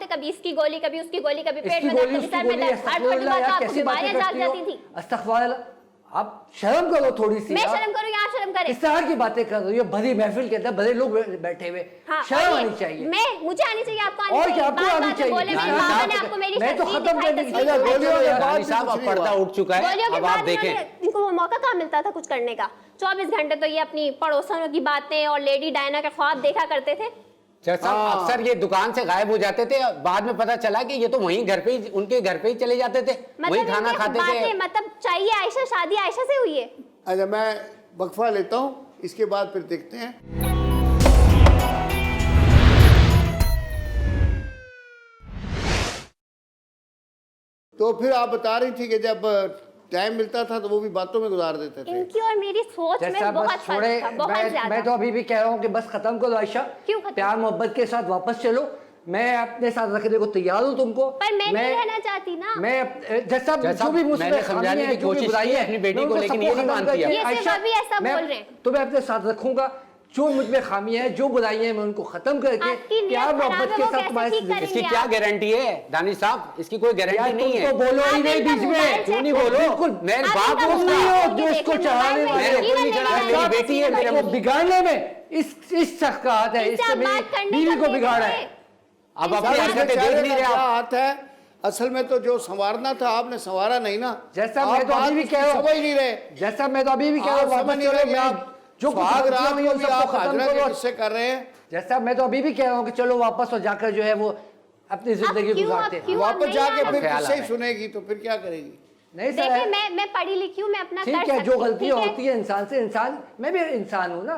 थे, कभी इसकी गोली, कभी उसकी गोली, कभी पेट इसकी में गोली दर्द, कभी उसकी सर में गोली, दर्द, हार्ट फट अस्तगफुरुल्लाह जाता, यार, आपको कैसी बातें बीमारियां जाग करती हो? जाती थी। अस्तगफुरुल्लाह, आप शर्म करो थोड़ी सी मैं यार। शर्म करूँ या आप शर्म करें? किस तरह की बातें कर रही हो? भरी महफिल के अंदर भरे लोग बैठे हुए, हाँ, शर्म और ये आनी चाहिए। मुझे आनी चाहिए, आपको आनी और चाहिए। क्या आपको बात आनी बात में चाहिए? बोले मेरे हाँ, बाबा ने साहब, आपको मेरी मैं तो तस्वीर खत्म दिखाई, करने की- तस्वीर अच्छा, दिखाई। बोलिए यार, रानी साहब अब पर्दा उठ चुका है, बोलियो कि अब आप बाद देखें। में इनको वो मौका कहाँ मिलता था कुछ करने का? 24 घंटे तो ये अपनी पड़ोसियों की बातें और लेडी डायना के ख्वाब देखा करते थे। जज साहब हाँ। अक्सर ये दुकान से गायब हो जाते थे, बाद में पता चला कि ये तो वहीं घर पे ही, उनके घर पे ही चले जाते थे, वहीं मतलब खाना इनके खाते बातें, थे। मतलब चाहिए आयशा, शादी आयशा से हुई है। अच्छा, मैं वक्फा लेता हूँ, इसके बाद फिर देखते हैं। तो फिर आप बता रही थी कि जब टाइम मिलता था तो वो भी बातों में गुजार देते थे। इनकी और मेरी सोच जैसा में बस बहुत छोड़े, फर्क था, बहुत मैं ज्यादा। तो अभी भी कह रहा हूँ कि बस खत्म करो आयशा। क्यों खत्म? प्यार मोहब्बत के साथ वापस चलो, मैं अपने साथ रखने को तैयार हूँ तुमको। पर मैं नहीं रहना चाहती ना। मैं जैसा जैसा जो भी मुझमें मैंने खामी समझाने है, की जो भी कोशिश बुराई की है अपनी बेटी मैं को, उनको लेकिन सबको ये नहीं खत्म मानती करके, है। ये सिर्फ आयशा, अभी ऐसा मैं बोल रहे हैं। तुम्हें अपने साथ रखूंगा, जो मुझमें खामी है, जो बुराई है, मैं उनको खत्म करके आपकी नीयत प्यार खराब मोहब्बत है, के वो साथ कैसे तुम्हारे ठीक करेंगे? इसकी क्या गारंटी है दानिश साहब? इसकी कोई यार गारंटी नहीं तुम है। तो बोलो ही आप नहीं इनका बीच मोबाइल में, क्यों नहीं चेक बोलो? बिल्कुल। मैं आप बाप इनका हूँ तुम उसका। नहीं हो मोबाइल जो खोल के इसको देखिए, चढ़ाने मोबाइल वाले। में कोई नहीं चढ़ा, जीवन मेरी नहीं बेटी है, जीवन मेरे नहीं। को बिगाड़ने में इस शख्स का हाथ है, इनसे इससे आप मेरी बात करने बीवी का को बिगाड़ा है। अब इनसे अपनी बात हरकतें बेचारे देख नहीं का रहे क्या आप। हाथ है? असल में तो जो संवारना था आपने संवारा नहीं ना। जैसा आप मैं तो अभी भी बात कह रहा हूँ, समझ नहीं रहे। जैसा मैं तो अभी भी कह रहा आप हूँ, समझ वापस नहीं चलो, रहे कि मैं आप जो कुछ सुहाग गलतियां रात हुई को उन भी सबको आप खत्म हाजरा के करो। किस्से कर रहे हैं। जैसा मैं तो अभी भी कह रहा हूँ कि चलो वापस और जाकर जो है वो अपनी जिंदगी क्यों? गुजारते हैं। क्यों? वापस नहीं जाके आना। फिर ख्याल किससे आ ही रहा है। सुनेगी तो फिर क्या करेगी? नहीं देखिए सर, मैं पढ़ी लिखी हूँ, मैं अपना कर ठीक है, सकती जो हूँ, गलतियां ठीक है? होती है इंसान से, इंसान मैं भी इंसान हूँ ना,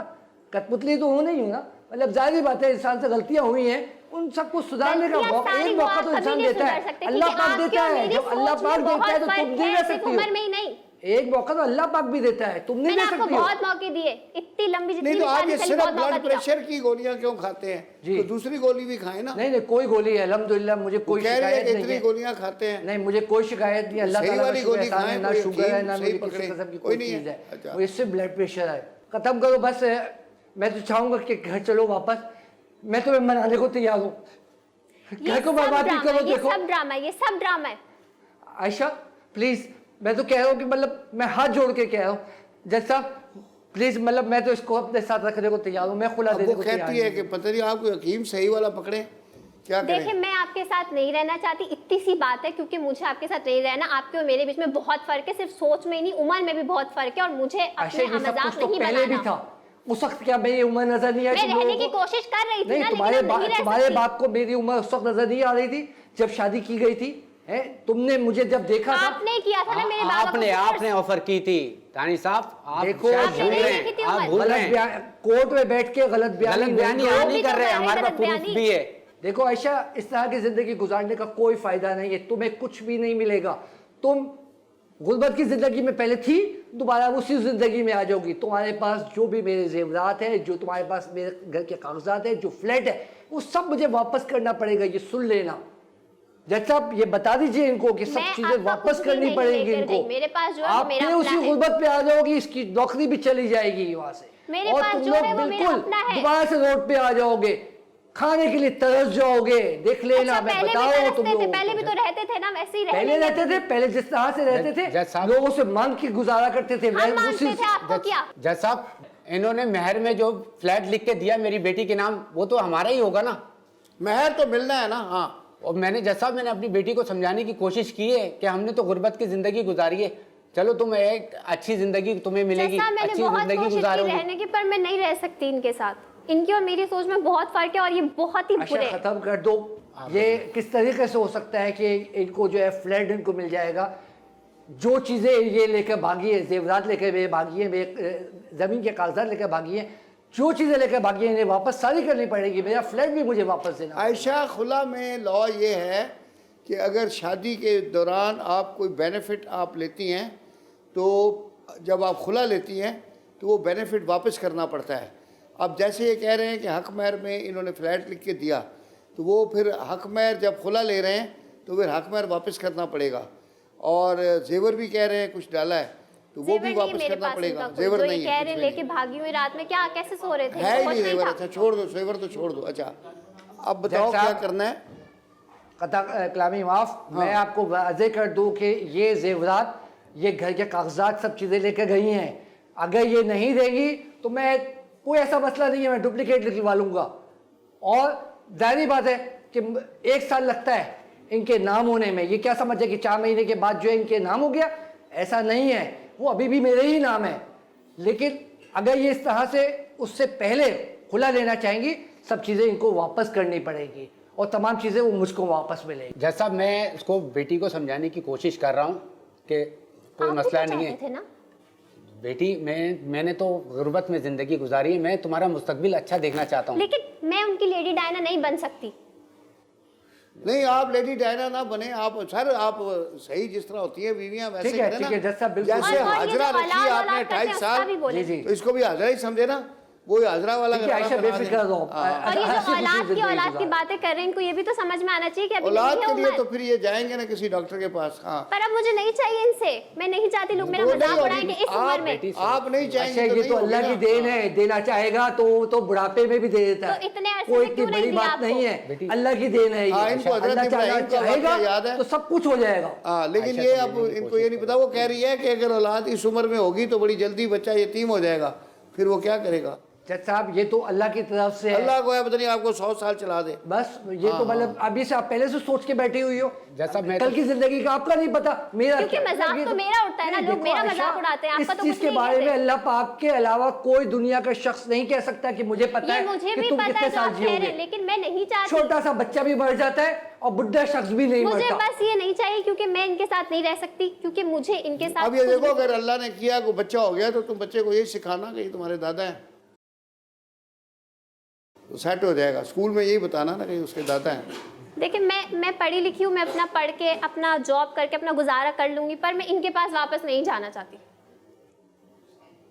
कठपुतली तो हूँ नहीं हूँ ना, मतलब जाहिर बात है इंसान से गलतियां हुई हैं, उन सबको सुधारने का गलतियां मौका, सारी एक वो मौका आप तो कभी इंसान नहीं देता सुधार है, सकते, अल्लाह क्योंकि पाक आपकी देता और है। मेरी जब अल्लाह सोच पाक में देता है तो बहुत तुम फर्क नहीं है, दे सिर्फ सकती उम्र में हो। ही नहीं। एक मौका तो अल्लाह पाक भी देता है, तुम नहीं मैंने दे आपको सकती हो। बहुत मौके दिए, इतनी लंबी जितनी नहीं तो भी आप शादी ये चली, सिर्फ बहुत मौका ब्लड दिया। प्रेशर की गोलियां क्यों खाते हैं? जी। तो दूसरी गोली भी खाएं ना। नहीं नहीं, कोई गोली है अल्हम्दुलिल्लाह, मुझे कोई कह रही है शिकायत कि नहीं इतनी है। गोलियां खाते हैं। नहीं, मुझे कोई शिकायत नहीं, अल्लाह सही ताला का वाली शुक्र गोली एहसान है, खाएं, ना कोई शुगर है, हकीम ना सही मुझे किसी पकड़े। किस्म की कोई कोई नहीं चीज़ है। है, अच्छा। मुझे सिर्फ ब्लड प्रेशर है। खत्म करो बस, मैं तो चाहूंगा कि घर चलो वापस, मैं तुम्हें मनाने को तैयार हूँ। ये घर को सब बर्बादी ड्रामा करो, है, ये देखो सब ड्रामा है, ये सब ड्रामा है। आयशा प्लीज, मैं तो कह रहा हूँ कि मतलब मैं हाथ जोड़ के कह रहा हूँ, जैसा प्लीज, मतलब मैं तो इसको अपने साथ रखने को तैयार हूँ, मैं खुला अब देने वो को तैयार कहती है हूँ। कि पता नहीं आप कोई हकीम सही वाला पकड़े, क्या देखिए करें? मैं आपके साथ नहीं रहना चाहती, इतनी सी बात है, क्योंकि मुझे आपके साथ नहीं रहना। आपके और मेरे बीच में बहुत फर्क है, सिर्फ सोच में ही नहीं, उम्र में भी बहुत फर्क है, और मुझे आयशा अपने ये सब कुछ मजाक तो नहीं पहले भी बनाना। था, उस वक्त क्या मेरी उम्र नजर नहीं आई मैं तुम लोगों रहने की को? कोशिश कर रही थी नहीं, ना, तुम्हारे लेकिन अब नहीं रह तुम्हारे सकती। बाप को मेरी उम्र उस वक्त नजर नहीं आ रही थी जब शादी की गई थी, है? तुमने मुझे जब देखा था, आपने किया था ना मेरे बाबा को आपने ऑफर की थी दानिश साहब, आप देखो, शायद आपने भूल नहीं रहे की थी हैं, आप उम्र। भूल रहे गलत हैं। बयान, कोर्ट में बैठ के गलत बयानी गलत बयानी नहीं हम करो। नहीं कर रहे हैं, तो हमारे पास गलत प्रूफ बयानी। भी है। देखो आयशा, इस तरह की जिंदगी गुजारने का कोई फायदा नहीं है, तुम्हें कुछ भी नहीं मिलेगा। तुम गुर्बत की जिंदगी में पहले थी, दोबारा उसी जिंदगी में आ जाओगी। तुम्हारे पास जो भी मेरे जेवरात है, जो तुम्हारे पास मेरे घर के कागजात है, जो फ्लैट है, वो सब मुझे वापस करना पड़ेगा, ये सुन लेना। जैसा आप ये बता दीजिए इनको कि सब मैं चीजें आपका वापस कुछ भी करनी नहीं पड़ेगी लेकर इनको। गई। मेरे पास जो है वो आप मेरा फिर उसी अपना है। गुर्बत पे आ जाओगी, इसकी नौकरी भी चली जाएगी वहां से, मेरे और पास तुम जो लोग है वो मेरा बिल्कुल अपना है। दोबारा से रोड पे आ जाओगे, खाने के लिए तरस जाओगे। देख लेना, अच्छा, मैं पहले भी बता रहा हूँ तुम तरसते थे, लोगों पहले भी को। तो रहते थे ना, वैसे ही पहले रहेंगे। रहते थे, पहले जिस तरह से रहते थे, जज साहब- लोगों से मांग के गुजारा करते थे, मैं हम मांगते उसी थे, आपको क्या? जज साहब, इन्होंने मेहर में जो फ्लैट लिख के दिया मेरी बेटी के नाम, वो तो हमारा ही होगा ना। मेहर तो मिलना है ना। हाँ, और मैंने जज साहब, मैंने अपनी बेटी को समझाने की कोशिश की है कि हमने तो गुर्बत की जिंदगी गुजारी है, चलो तुम एक अच्छी जिंदगी तुम्हें मिलेगी, जैसा मैंने अच्छी बहुत जिंदगी कोशिश की गुजारोगी। रहने की, पर मैं नहीं रह सकती इनके साथ। इनकी और मेरी सोच में बहुत फर्क है, और ये बहुत ही अच्छा बुरे। खत्म कर दो। ये किस तरीके से हो सकता है कि इनको जो है फ्लैट इनको मिल जाएगा? जो चीज़ें ये लेकर भागी है, जेवरात लेकर भागी है, ज़मीन के कागजात लेकर भागी है, जो चीज़ें लेकर भागी है, इन्हें वापस सारी करनी पड़ेगी। मेरा फ्लैट भी मुझे वापस देना। आयशा, खुला में लॉ ये है कि अगर शादी के दौरान आप कोई बेनिफिट आप लेती हैं, तो जब आप खुला लेती हैं तो वो बेनिफिट वापस करना पड़ता है। अब जैसे ये कह रहे हैं कि हक महर में इन्होंने फ्लैट लिख के दिया, तो वो फिर हक महर जब खुला ले रहे हैं तो फिर हक महर वापस करना पड़ेगा। और जेवर भी कह रहे हैं कुछ डाला है, तो वो जेवर भी नहीं वापस मेरे करना पास पड़ेगा। इनका कोई, जेवर जो नहीं ये है, कह कुछ रहे भी लेके नहीं भागी हुई रात में, क्या कैसे सो रहे थे? है ही कुछ नहीं जेवर। था। अच्छा छोड़ दो, जेवर तो छोड़ दो। अच्छा अब बताओ जज क्या साहब, करना है? कलामी माफ, मैं आपको वाज़ेह कर दूं कि ये जेवरात ये घर के कागजात सब चीज़ें लेकर गई हैं, अगर ये नहीं देंगी तो मैं, कोई ऐसा मसला नहीं है, मैं डुप्लीकेट लिखवा लूँगा। और जाहिर बात है कि 1 साल लगता है इनके नाम होने में, ये क्या समझे कि 4 महीने के बाद जो है इनके नाम हो गया, ऐसा नहीं है, वो अभी भी मेरे ही नाम है। लेकिन अगर ये इस तरह से उससे पहले खुला लेना चाहेंगी, सब चीज़ें इनको वापस करनी पड़ेगी और तमाम चीज़ें वो मुझको वापस मिलेगी। जज साहब, मैं उसको बेटी को समझाने की कोशिश कर रहा हूँ कि कोई आप भी मसला तो नहीं चाहते है। थे ना? बेटी, मैंने तो गुर्बत में ज़िंदगी गुजारी है, मैं तुम्हारा मुस्तकबिल अच्छा देखना चाहता हूँ। लेकिन मैं उनकी लेडी डायना नहीं बन सकती। नहीं, आप लेडी डायना ना बने, आप सर आप सही जिस तरह होती है बीवियां वैसे ठीक है, करें ना। ठीक है, जज साहब, बिल्कुल। जैसे और ये हाजरा जो रखी औलाद आपने करते हैं, 28 उसका साल, भी बोले। जी, जी। तो इसको भी हाजरा ही समझे ना, वो हाजरा वाला ठीक है, घराना आयशा बना बेफिक्र दें। रहो। हाँ। और ये हंसी जो खुशी औलाद की जिंदगी औलाद की गुजारो। बातें कर रहे हैं, इनको ये भी तो समझ में आना चाहिए कि अभी औलाद नहीं के है लिए उम्र। तो फिर ये जाएंगे ना किसी डॉक्टर के पास। हाँ, पर अब मुझे नहीं चाहिए इनसे, मैं नहीं चाहती लोग मेरा वो मजाक नहीं उड़ाएंगे इस उम्र में। आप नहीं अच्छा, चाहेंगे ये तो नहीं अल्लाह होगी की ना। देन है, देना चाहेगा तो बुढ़ापे में भी दे देता है। तो इतने अरसे कोई में इतनी क्यों नहीं बड़ी दिया बात आपको? नहीं है, अल्लाह की देन है हाँ, ये। इनको हजरत अल्लाह इब्राहीम का चाहेगा वाक़या याद है। तो सब कुछ हो जाएगा। हाँ, लेकिन ये अब इनको ये नहीं पता, वो कह रही है कि अगर औलाद इस उम्र में होगी तो बड़ी जल्दी बच्चा यतीम हो जाएगा, फिर वो क्या करेगा। जज साहब, ये तो अल्लाह की तरफ से है। अल्लाह को है, पता नहीं आपको 100 साल चला दे। बस ये तो मतलब अभी से आप पहले से सोच के बैठी हुई हो। जैसा मैं कल की जिंदगी का आपका नहीं पता, मेरा क्योंकि क्या? मजाक ये तो मेरा उड़ता है ना, नहीं, लोग देखो मेरा आयशा, मजाक उड़ाते हैं, आपका इस तो चीज कुछ के नहीं बारे में कहते। अल्लाह पाक के अलावा कोई दुनिया का शख्स नहीं कह सकता कि मुझे पता ये है मुझे कि भी तुम पता कितने है जो साल आप कह रहे हैं, जियोगे। लेकिन मैं नहीं चाहती। छोटा सा बच्चा भी मर जाता है और बुढ़ा शख्स भी नहीं मुझे मरता। बस ये नहीं चाहिए क्योंकि मैं इनके साथ नहीं रह सकती, क्योंकि मुझे इनके साथ अब ये कुछ देखो, भी- अगर अल्लाह ने किया कोई बच्चा हो गया तो तुम बच्चे को यही सिखाना कि ये तुम्हारे दादा हैं, तो सेट हो जाएगा। स्कूल में यही बताना ना कि उसके दादा हैं। देखिए, मैं पढ़ी लिखी हूँ, मैं अपना पढ़ के अपना जॉब करके अपना गुजारा कर लूंगी, पर मैं इनके पास वापस नहीं जाना चाहती।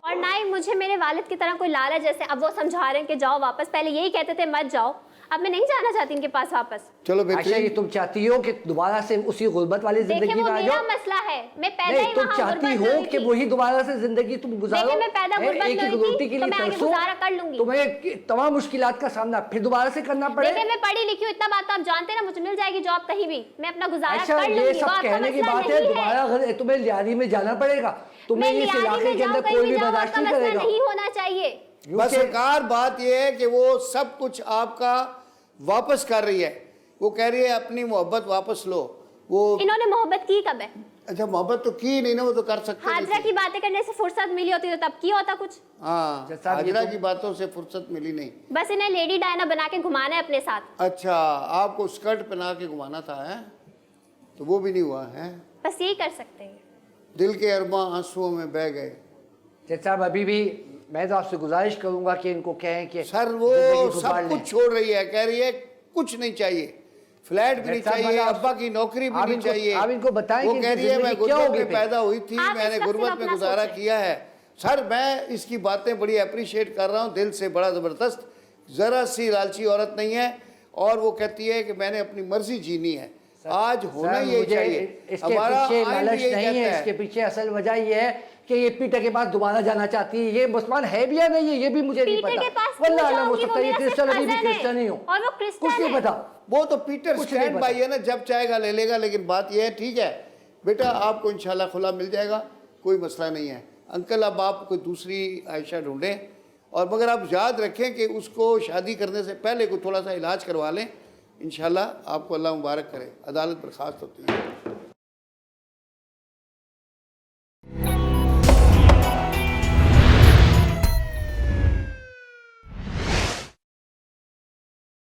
और ना ही मुझे मेरे वालिद की तरह कोई लालच, जैसे अब वो समझा रहे हैं कि जाओ वापस, पहले यही कहते थे मत जाओ, अब मैं नहीं जाना चाहती इनके पास वापस। चलो आयशा, ये बेहतरीन। तुम चाहती हो कि दोबारा से उसी गुर्बत वाली देखिए, जिंदगी वो में आ मेरा जाओ? मसला है, मैं पैदा नहीं, ही तुम वहाँ चाहती गुर्बत हो में हुई कि थी। वही दोबारा से जिंदगी तुम गुजारो। देखिए, मैं पैदा गुर्बत एक में ही हुई रोटी थी, के तो लिए मैं आगे तरसो, गुजारा कर लूंगी। तुम्हें तमाम मुश्किलात का सामना फिर दोबारा से करना पड़े। देखिए, मैं पढ़ी लिखी हूँ, इतना बात तो आप जानते हैं ना, मुझे मिल जाएगी जॉब कहीं भी, मैं अपना गुजारा अच्छा, कर लूंगी। ये वो सब आपका कहने की मसला बात है, नहीं दोबारा तुम्हें लियारी में जाना पड़ेगा, तुम्हें मैं इस लियारी इलाके में के जाऊँ, अंदर कहीं कोई भी जाऊँ, बर्दाश्त आपका नहीं मसला करेगा। नहीं होना चाहिए। बस सरकार बात यह है कि वो सब कुछ आपका वापस कर रही है। वो कह रही है अपनी मोहब्बत वापस लो। वो इन्होंने मोहब्बत की कब है? अच्छा, मोहब्बत तो की नहीं ना, वो तो कर सकते नहीं हाजरा थे। की बातें करने से फुर्सत मिली होती तो तब किया होता कुछ। हाँ, जैसा ये हाजरा तो- की बातों से फुर्सत मिली नहीं। बस इन्हें लेडी डायना बना के घुमाना है अपने साथ, अच्छा, आपको स्कर्ट पहना के घुमाना था है, तो वो भी नहीं हुआ है। बस यही कर सकते हैं। दिल के अरमां आंसुओं में बह गए। जज साहब, अभी भी मैं तो आपसे गुजारिश करूंगा कि इनको कहें कि सर वो जिंदगी गुजार सब लें। कुछ छोड़ रही है, कह रही है कुछ नहीं चाहिए, फ्लैट भी नहीं जैसा चाहिए, मतलब अब्बा की नौकरी भी आप नहीं इनको- चाहिए। आप इनको बताएं वो कि कह रही है मैं जिंदगी क्या गुर्बत होगी में फिर? पैदा हुई थी, आप मैंने इस वक्त गुर्बत अपना में गुजारा सोचें। किया है। सर मैं इसकी बातें बड़ी अप्रिशिएट कर रहा हूँ दिल से, बड़ा ज़बरदस्त, ज़रा सी लालची औरत नहीं है। और वो कहती है कि मैंने अपनी मर्जी जीनी है, आज होना सर, यही मुझे चाहिए। इसके हमारा पीछे आइन लालच यही नहीं है, कहता इसके पीछे असल वजह ये है कि ये पीटर के पास दोबारा जाना चाहती है। ये मुसलमान है भी या नहीं है, ये भी मुझे नहीं पीटर पता। के पास वल्लाह क्यों आलम हो जाऊंगी, वो सकता है ये मेरा क्रिश्चियन, सिर्फ अभी भी cousin है। क्रिश्चियन ही हो, और वो कुछ क्रिश्चियन नहीं है। पता। वो तो पीटर कुछ नहीं स्टैंड पता। बाई है ना, जब चाहेगा ले लेगा। लेकिन बात यह है, ठीक है बेटा, आपको इंशाल्लाह खुला मिल जाएगा, कोई मसला नहीं है। अंकल अब आप कोई दूसरी आयशा ढूंढें, और मगर आप याद रखें कि उसको शादी करने से पहले कोई थोड़ा सा इलाज करवा लें, इंशाल्लाह आपको अल्लाह मुबारक करे। अदालत बर्खास्त होती है।